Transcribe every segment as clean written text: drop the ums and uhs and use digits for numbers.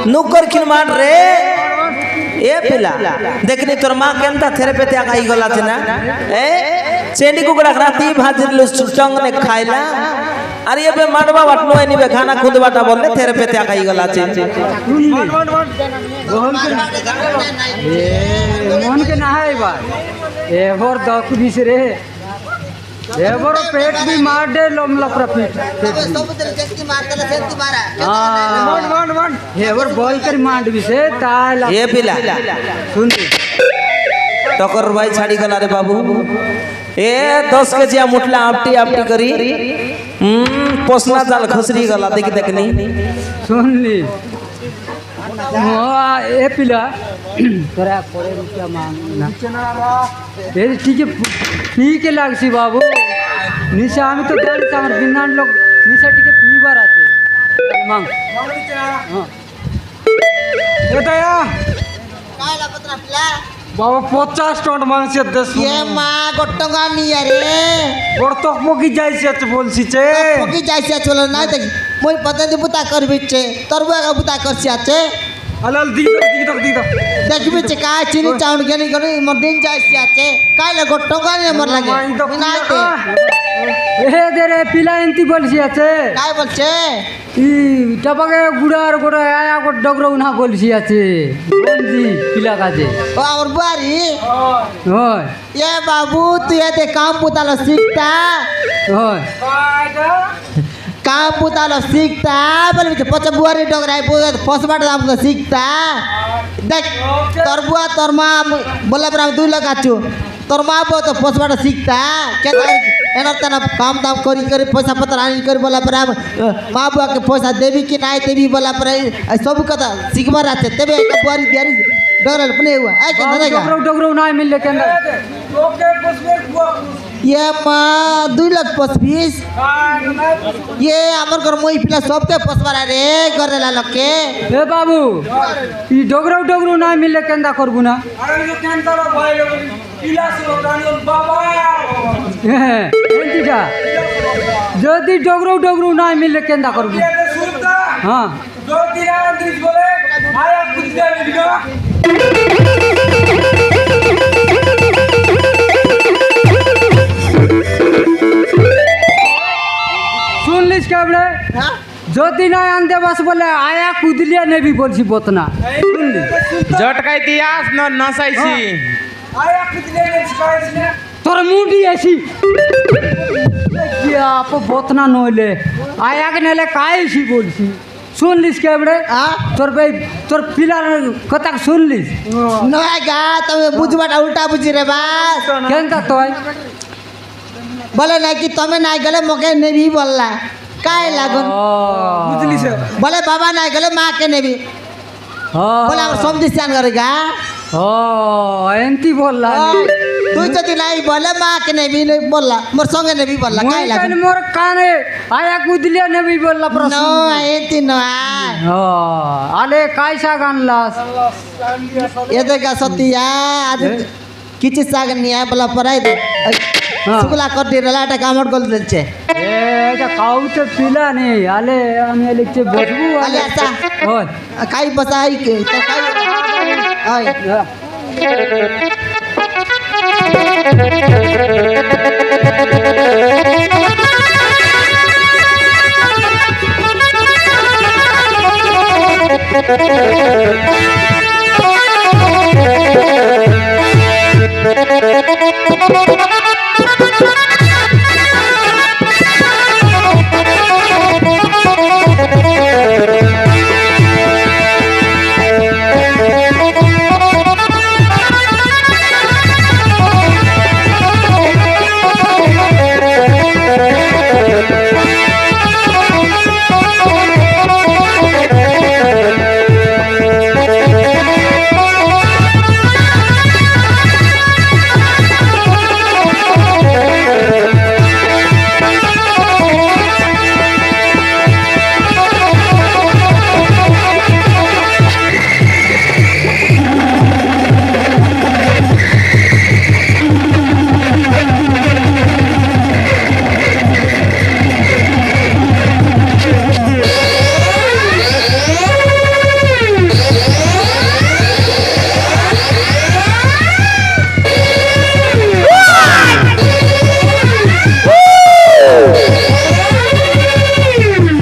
नुकर किन मार रे ए पिला देखनी तोर मां केनता थेरेपी आगाई गला छे ना ए चेंडी कुकड़ा राती भाजिल चंग ने खाइला अरे ये बे मारवा वाटनो एनी बे खाना खुद बाटा बोलले थेरेपी आगाई गला छे मन के ना है बा एवर दक बिस रे एवर पेट भी मार दे लोमला प्रफिट हां एवर बॉल कर मार बिसे ताला ये पिला सुन टकर भाई छाड़ी गला रे बाबू ए 10 केजी मुठला आपटी आपटी करी पोसना जाल खसरी गला देखी देखनी सुन ली ए पिला तोरा करे रुपया मांग ना ए ठीक है पी के लागसी बाबू निशा हम तो जान हमर बिनान लोग निशा ठीक है पीवर आते मांग हां ए दया कायला पत्रा पिला बाबा 50 टन मांगছে 10 ये मा गोटंगा निया रे गोटक मकी जाइছে बोलছি चे मकी जाइছে चलो ना देख মই पता बुता करबिचे तरबा का बुता करছি আছে अलल दी दो देखबी चे का चिनी चाउन गेनी गनी मोर दिन जाइছে আছে कायला गोटंगा नि मोर लागे नाते ए दे रे पिला एंती बोलছি আছে काय बोलছে ই টাপাকে গুড়ার গোড়া আয়া গো ডগরৌ না বলছি আছে বলছি পিলা কাজে ओ और बुआरी হয় ये बाबू तू ये ते काम पुतालो सीखता হয় काम पुतालो सीखता बोले पचा बुआरी डगराई फसबाट हमको सीखता देख तोर बुआ तोर मां बोला पर हम 2 लाख आछु तोर मां बो तो फसबाट सीखता के एनर तना काम दाम करी करी पैसा पत्र आनी करी बोला पर हम मां बुआ के पैसा देवी कि नाही देवी बोला पर सब कथा सीखबा रहते तबे एक बुआरी बियारी डगरल पने हुआ ए के नरेगा डगरौ ना मिलले के अंदर ये मां 2 लाख 25 ये हमर घर मोई पिला सबके पसवारा रे गरेला लके ए बाबू ई डगरौ ना मिलले के अंदर करबु ना अरे जो केनता भाई लोग पिला से प्राणी बाबा एंतीटा যদি ডগরৌ না মিললে के अंदर करबु ये तो सुनता हां दो तीन अंतरिक्ष बोले आया कुछ नहीं लिखा सुन लिस केबले हां যদি না আনতে বাস বলে আয়া কুদলিয়া নেবি বলছি বতনা শুনলি জটকাই দিয়াস ন নসাইছি আয়া কুদলিয়া নেবি শিখাইছি না তোর মুন্ডি আসি কি আপ বতনা নইলে আয়াকে নেলে কাইছি বলছি শুনলিস কেবড়ে हां তোর ভাই তোর পিলার কথা শুনলিস नगा तमे बुझबाटा उल्टा बुझी रे बास কেনটা তোই बोले ना कि तमे ना गले मके नेबी बोलला काय लागन বুঝলি সে बोले बाबा ना गले मां के नेबी बोले हम समझी स्यान करेगा ও এন্তি বললা तू जति नाही बोले मां के नेबी नहीं बोलला मोर संगे नेबी बोलला काय लागन মোর কানে আয়া কুদলিয়া নেবি বললা नो প্রশ্ন एती नो आय ও আলে কাইসা গানলাস ये देखा सतिया आज किछि साग नहीं आय बोला पराई दे सुगला कर दे लाटा कामट गोल दिलছে এ এটা কাউতে পিলা নেই আলে আমি লিখতে বসবু আলে আচ্ছা ওই काई बसाई के तो काई आय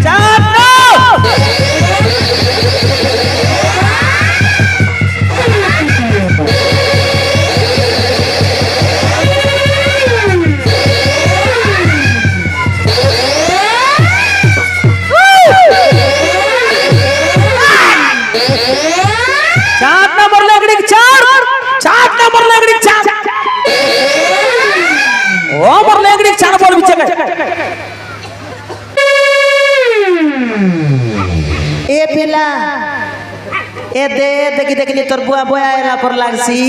চাঁদ না! চাঁদ না মরলে একদিক চাঁদ, চাঁদ না মরলে একদিক চাঁদ, ও মরলে একদিক চাঁদ বলবি চেকে। এ পেলা এ দে দেখি দেখিনি তোর বুয়া বয়া এলা পর লাগছি,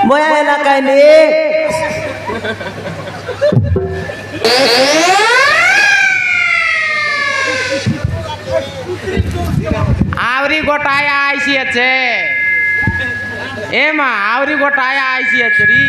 বয়া এলা কাইলে आवरी गोटाया आईसी আছে এ মা आवरी गोटाया आईसी আছে রি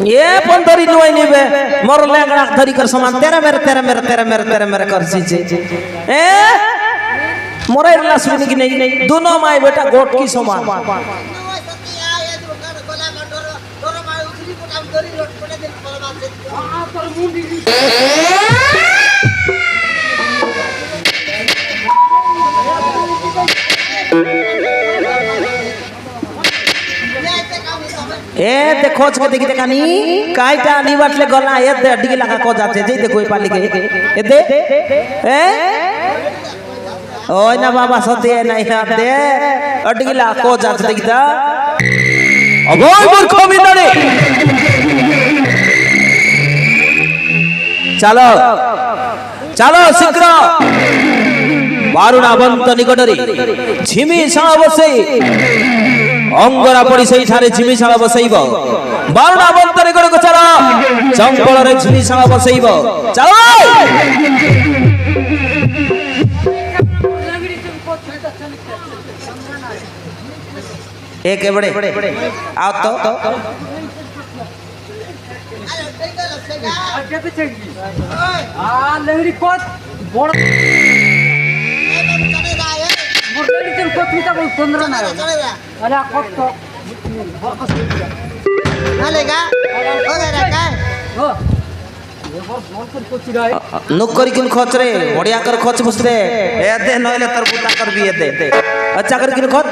ये पंदरी नुई निबे मोर लेंगड़ा धरी कर समान तेरा मेरे तेरा मेरे तेरा मेरे तेरा मेरे कर सीचे ए मोरे लास भी की नहीं दोनों माई बेटा गोट की समान ए देखो के देखी देखानी काईटा नी बाटले गला ए दे डिगी लगा को जाते जे देखो ए पाली के ए दे ए ओय ना बाबा सते नहीं आते अडगी ला को जाते देखता अगोय मूर्ख बिंदरे चलो चलो शीघ्र बारुणा बंत निकटरे झिमी शाला बसे अंगरा पड़ी सही थारे झिमिशाला बसैब बारुणा बंत निकट को चलो जंगल रे झिमिशाला बसैब चलो एक बड़े आओ तो लंगड़ी कोच बड़ तोंदरा ना अरे कोच तो नालेगा ओगेरा काय हो ये बहुत कोच रहा है नुकरी किन खोच रे बढ़िया कर खोच बसरे ए दे नइले तर बुता कर भी ए दे अच्छा कर किन खोच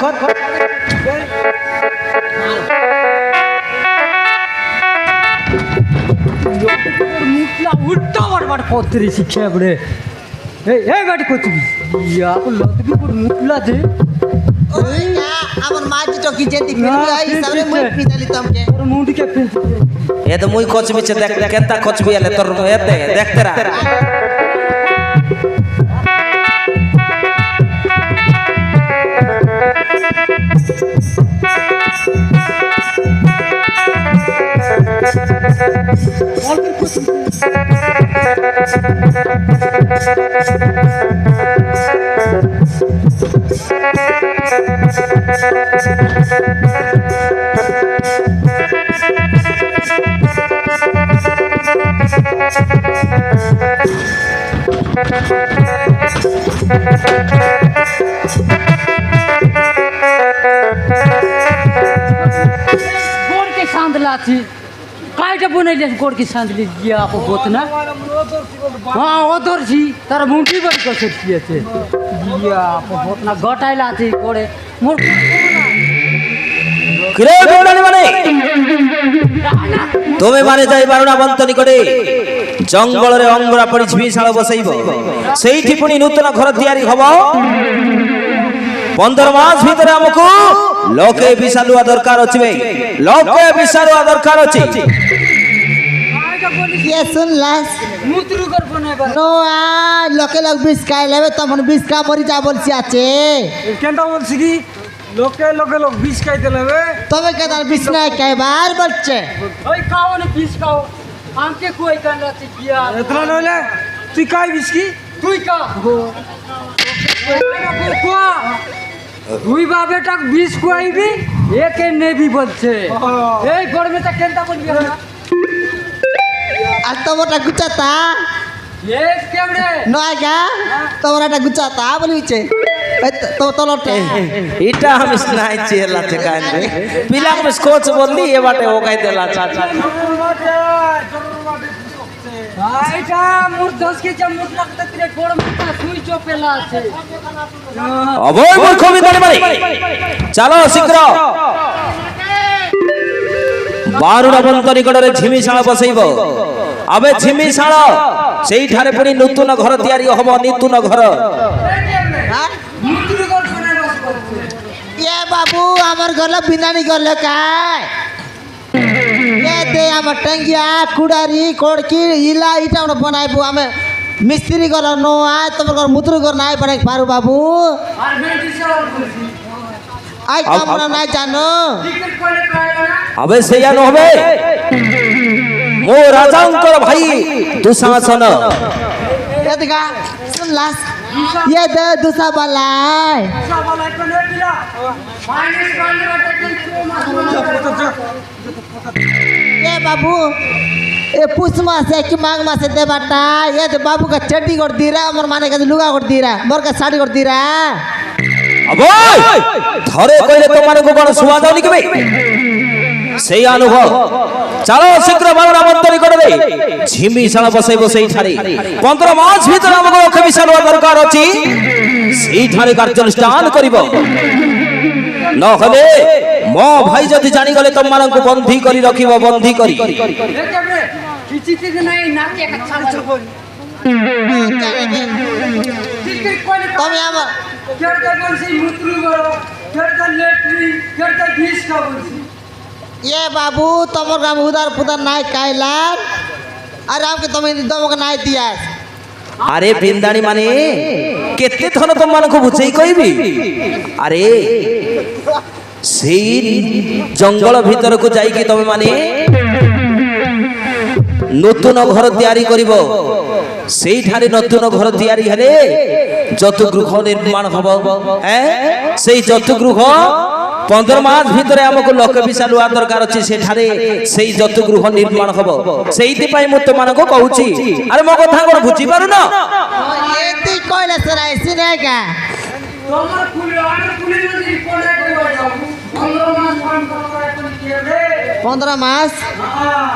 मुटला उल्टा बड़ कोतरी शिक्षा बड़े ए गाड़ी कोच या को लत भी पर मुटला दे ओइया हमर माजी तो की जेती फिर भी आई सबरे मुई पिदली तमके और मुंडी के फिर ए तो मुई खोच बिच देख केता खोच भी आले तोर ए दे देख तेरा गोड़ के सांदला थी काईटा बनैले गोड़ के सांदली दिया को गोतना हां ओदर छी तार मुंडी बड़ कसर छिए छे दिया को गोतना गटाइला थी गोड़े मोर किरे गोड़ानी माने तुम्हें माने जाई बारुणा बंत निकटे जंगल रे अंगरा पड़ी झिमिशाला बसैब सेठी पुनी नूतन घर तयारी हबो 15 मास भीतर हमको लोके विशालुआ दरकार अछि लोके विशालुआ दरकार अछि ये सुन लास मुतरु कर बनाइबा नो आ लोके लोग बिस खाइ लेबे तमन बिस का मरि जा बोलसी आछे केनटा बोलছি কি লোকে লোকে লোক বিষ খাইতে নেবে तबे के तार बिस ना काय बार बच्चे ओई खाओ ने पीस खाओ आंके कोई कान राती किया এতলা নইলে তুই কাই বিষ কি তুই কা তুই বাবেটা বিষ খুয়াইবি একে নেবি বলছে এই গরমেটা কেনটা বলবি না আর তোমারটা গুচাতা এ কেমনে নয় গা তোমার একটা গুচাতা বলবিছে তলটা এটা আমি নাই চেলাতে কাইনে পিলা में कोच बोली ये बाटे हो गई देला चाचा এটা মোর 10 কেজি মোট লাগতে তিরে গরমটা সুই চপেলা আছে অবয় মূর্খ বিদারি মারি চলো শীঘ্র বারুড় বন্ত নিকটরে ঝিমিশাଳ বসাইব আবে ঝিমিশাଳ সেইঠারে পুଣି নতুন ঘর ତିଆରି হব নতুন ঘর মুতুরি গল শুনে বস করছে এ বাবু আমার গলে বিনানি গলে কাই এ দে আমার টাঙ্গিয়া কুড়ারি কড়কি ইলা ইটা আমরা বানাইবো আমি মিস্ত্রি গল নো আয় তোমার ঘর মুতুরি ঘর নাই বানাই পারু বাবু আর মেন্টি চাল করছি আই আমরা নাই জানো টিকেট করে কইলা না আবে সেইয়ানো হবে মো রাজাঙ্কর ভাই দুঃশাসন এ দেখা শুন লাস ये दे दूसरा बलाई সবাই কোনে দিলা মাইনাস বান্ডে বাটে তো মাস ये बाबू ये पुष्मा से कि मांग मा से दे बाटा ये तो बाबू का चड्डी कर दी रहा मोर माने का लुगा कर दी रहा मोर का साड़ी कर दी रहा অবয় ধরে কইলে তোমারকো কোন সুয়া দাও নিকে সেই অনুভব চলো শীঘ্র বারুড় বন্ত নিকটরে ঝিমিশাଳ বসাইব সেইঠারে 15 মাস ভিতরে আমাকে লক্ষ্য বিশাল দরকার আছে সেইঠারে কার্যানুষ্ঠান করিব নহলে মো ভাই যদি জানি গলে তোমারকো বন্দী করি রাখিব বন্দী করি কেমনে কিচিতে নাই নাকে একটা ছাল ছাল টিকেট করে তুমি আমার কেরটা বলছি মুতুরি গল কেরটা লেট্রি কেরটা বিষ কা বলছি ये बाबू तमर गाम उधर पुदर नाय कायलार अरे हमके तुम दमक नाय दिया আরে বিন্দানি মানে কেতে থন তোমারকো বুঝেই কইবি আরে সেই জঙ্গল ভিতরকু যাইকি তুমি মানে নতুন ঘর তৈরি করিব সেইঠারে নতুন ঘর তৈরি হলে যত গৃহ নির্মাণ হব হ্যাঁ সেই যত গৃহ 15 মাস ভিতরে আমাকে লক্ষ্য বিশাল হওয়া দরকার আছে সেঠারে সেই যত গৃহ নির্মাণ হব সেইপাই মু তোমাকে কହୁছি আরে মো কথা কোন বুঝি পারু না ये ती कोइला सराय सिनेगा তোমার ফুলে আর ফুলে যদি কোনে কইবা যাও 15 মাস কাম করে তুমি কি রে 15 मास হ্যাঁ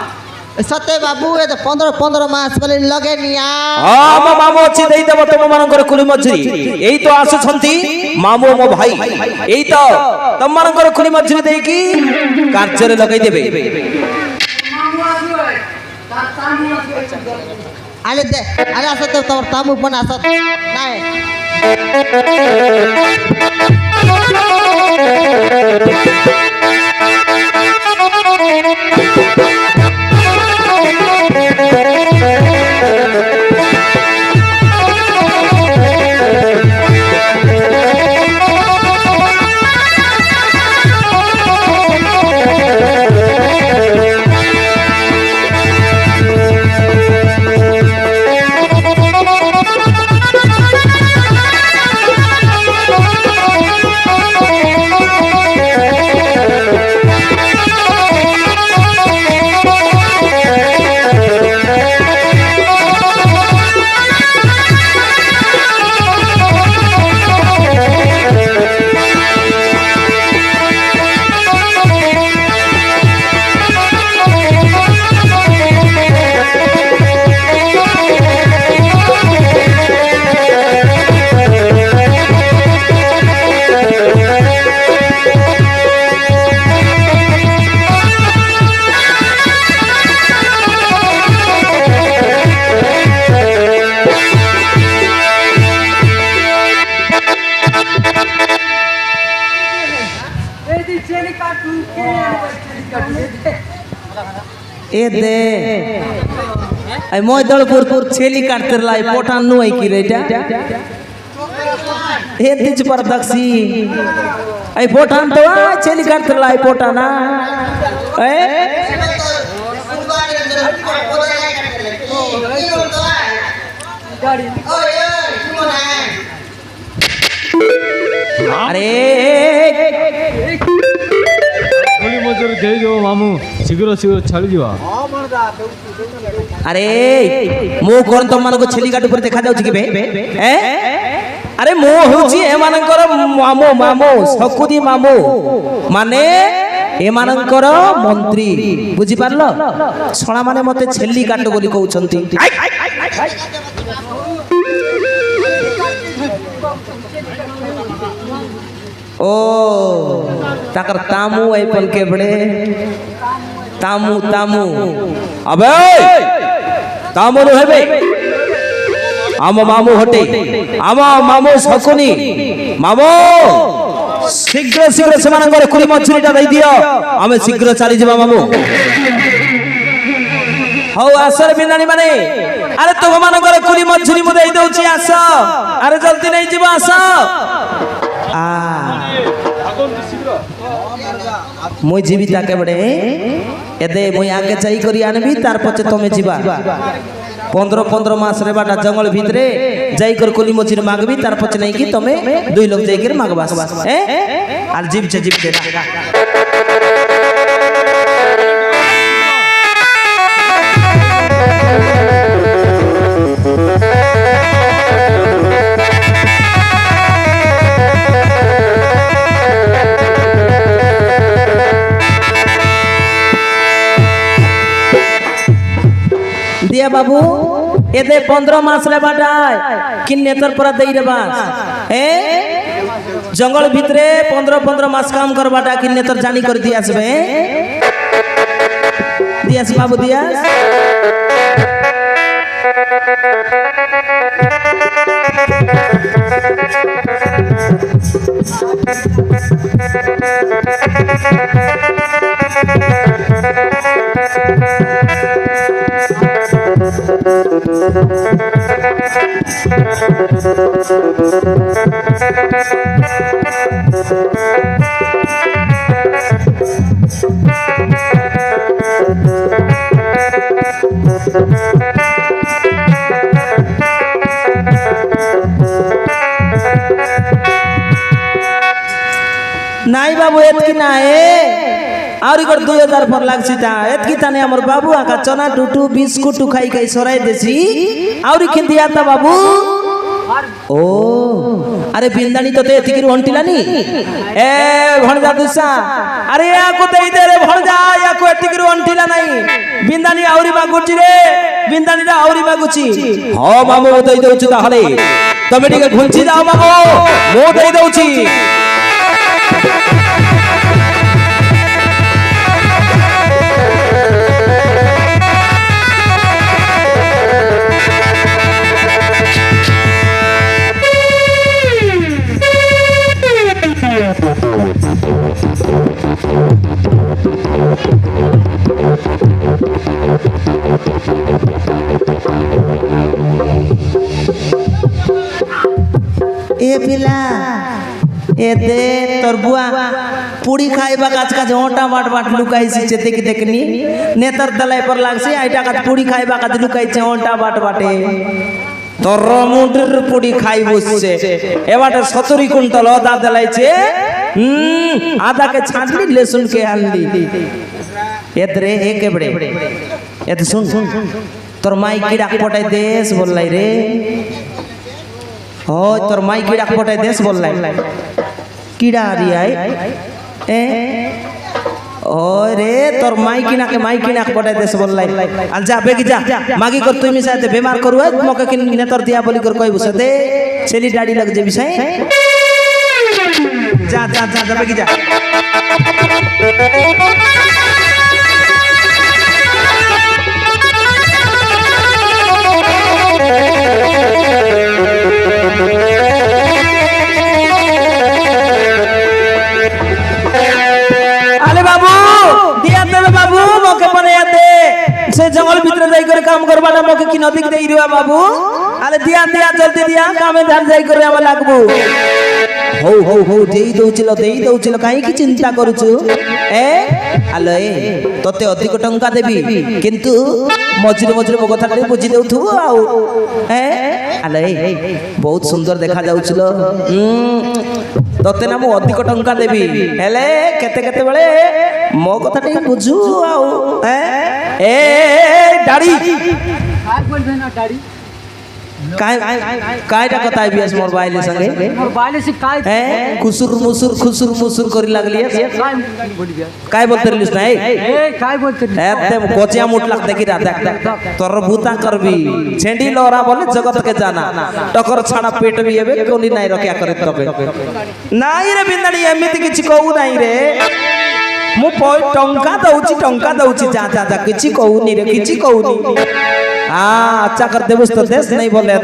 सत्य बाबू ये तो 15 मास बोले लगे निया হ্যাঁ মো মামু ଅଛି দেই দেব তোমার কুলি মজুরি এই তো আসুছন্তি মামু মো ভাই এই তো তোমার কুলি মজুরি দেই কি কার্যরে লগাই দেবে মামু আসবে তার তামু আসবে आले दे आले असत तोर तामू पण असत नाही এ দে এই ময়দলপুর ছেলি কাটতে লাই পটান নই কি রে এটা এ তিজ पर दक्षी এই পটান তো ছেলি কাটতে লাই পটানা এ गाड़ी আরে ଗୁଳି ମଜୁରୀ ଦେଇଦେବ ମାମୁଁ ଶୀଘ୍ର ଶୀଘ୍ର ଛାଡ଼ିଯିବ। আরে ମୁଁ କଣ ତମମାନଙ୍କୁ ଛେଲି କାଟ ଉପରେ ଦେଖାଯାଉଛି କି ବେ আরে ମୁଁ ହେଉଛି ଏମାନଙ୍କର ମାମୁଁ ମାମୁଁ ଶକୁନି ମାମୁଁ ମାନେ ଏମାନଙ୍କର ମନ୍ତ୍ରୀ ବୁଝିପାରିଲ ଶଳା ମାନେ ମତେ ଛେଲି କାଟ ବୋଲି କହୁଛନ୍ତି। ओ ताकर तामू ऐपन के बड़े तामू तामू अबे तामू नो हेबे आम मामू हटे आम मामू शकुनी मामू शीघ्र शीघ्र से मानकर कुली मछुरीटा दे दियो आमे शीघ्र चली जबा मामू हौ आसर बिनानी माने अरे तुम मानकर कुली मछुरी मु दे दउची आस अरे जल्दी नहीं जीवा आस मुई जीवी ताके बड़े एदे मुई आगे जाई करी आनबी तार पछे तमे जीवा 15 मास रे बाटा जंगल भितरे जाई कर कोली मछिर मागबी तार पछे नहीं की तमे 2 लोग जाई कर मागबास आर जीव छे दिया बाबू एदे 15 मास रे बाटा किन्ने तर पर देई रे बास जंगल भितरे 15 मास काम कर बाटा किन्ने तर जानी कर दियास बे दियास बाबू दियास नाई बाबू एतकी ना और 2000 पर लागसी ता एतकी ताने हमर बाबू आका चना टूटू बिस्कुट खाई खाई सराय देसी और खिंदिया ता बाबू ओ अरे बिंदानी तो एतकी हंटिलानी ए भणजा दुसा अरे याको देई दे रे भणजा याको एतकी हंटिला नहीं बिंदानी आउरी मागुची रे बिंदानी रा आउरी मागुची हो मामू देई दउची ताहले तमे टिके घुंची जाओ मामू मो देई दउची ए पिला ए दे तोर बुआ पूरी खाइबा काज काज ओटा बाट बाट लुकाई से देख देखनी नेतर दलाई पर लागसी आइटा काज पूरी खाइबा काज लुकाई छे ओटा बाट बाटे तोर मुंडर पूरी खाई बसছে ए बाटे 70 कुंटल आदा दलाई छे आधा के छांटली लहसुन के आनली एतरे एके बड़े एत सुन तोर माई कीड़ा पटाई देश बोललाई रे हो तोर माई कीड़ा पटाई देश बोललाई कीड़ा आ रही है ए ओरे तोर माई किना के पटाई देश बोललाई आ जा बेगी जा मागी कर तुई मिसाते बीमार करू है मके किन ने तोर दिया बोली कर कोई बुसते छेली डाडी लग जे बिसाई जा जा जा बेगी जा अरे बाबू दिया देबे बाबू मके पने आते से जंगल भीतर जाई करे काम करबाटा मके कि नदी देई रिवा बाबू अरे दिया दिया जल्दी दिया कामे ध्यान जाई करे हम लागबो हो देई दउचिलो काई की चिंता करूछु ए आलो ए तते अधिक टंका देबी किंतु मझिरे मझिरे मो कथा बुझी देउथु आ ए ଆଲେ ବହୁତ ସୁନ୍ଦର ଦେଖାଯାଉছিল ତତେ ନା ମୁଁ ଅଧିକ ଟଙ୍କା ଦେବି ହେଲେ କେତେ କେତେବେଳେ ମୋ କଥା ଟିକେ ବୁଝୁ ଆଉ ଏ ଦାଢ଼ି काय बोलबे ना गाड़ी কাইটা কথা আইবি আস মোর বাইলে সঙ্গে मोर बाले से काय খুসুর মুসুর করি লাগলি काय बोलबे काय বলতে রলিস না ए काय बोलते একদম কচিয়া মুটলাক দেখি রা দেখ তোর ভূতা করবি ছেঁডি লরা বলে জগতকে জানা টকর ছাড়া পেট বি এবে কোনি নাই রক্ষা করে তবে নাই রে বিন্দানি এমিতি কিছু কহু নাই রে ମୁଁ ଟଙ୍କା ଦଉଛି ଯା ଯା ଯା କିଛି କହୁନି ରେ କିଛି କହୁନି ଆଚ୍ଛା କରିଦେବୁ ତ ଦେଶ ନାଇଁ ବୋଲେ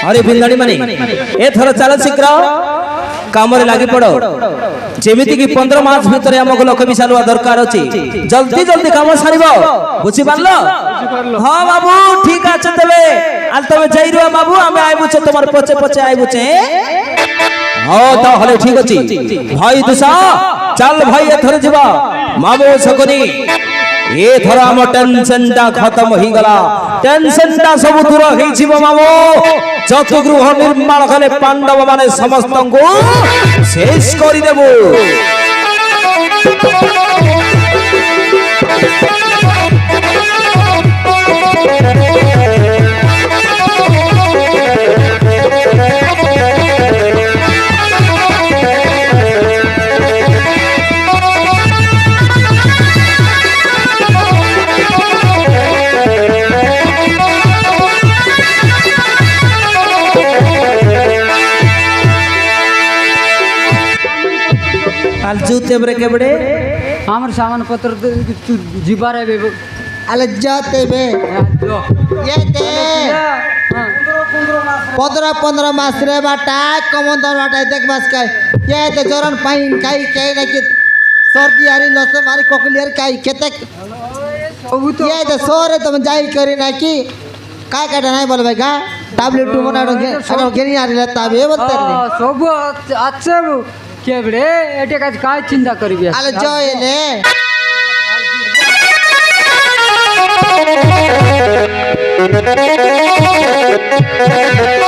अरे बिंदाणी माने एथर चल शीघ्र काम लगी पड़ जेमिति कि 15 मास भितर हमको लोक विशाल दरकार अछि जल्दी जल्दी काम सारिबो बुझी पारलो हां बाबू ठीक আছে तबे आल तबे जाई रुआ बाबू आमे आइबु छ तोमार पछे पछे आइबु छे हां तो हले ठीक अछि भाई दुसा चल भाई एथर जिबा मामो सकनी ये थर आम टेंशन टा खत्म हो गला टेंशन टा सब दूर हो मामो चतुर्गृह निर्माण कले पांडव माने समस्त को शेष कर देबो जूते बरे केबड़े हमर सामान पत्र जीवार है बेबो আলে যাতে বে येते 15 मास रे बाटा कमंदर बाटा देख मास काय येते जरन पाइन काई काई ना कि सर्दी आरी लस मारी कोकलियर काई खेते सब तो येते सोरे तुम जाई करी ना कि काय काटा नाही बोलबे का टैबलेट टू बनाडो गेनी आरी लेता बे बोलते सब अच्छे केबड़े एटे काज काय चिंता करबे আলে জয়লে Thank you.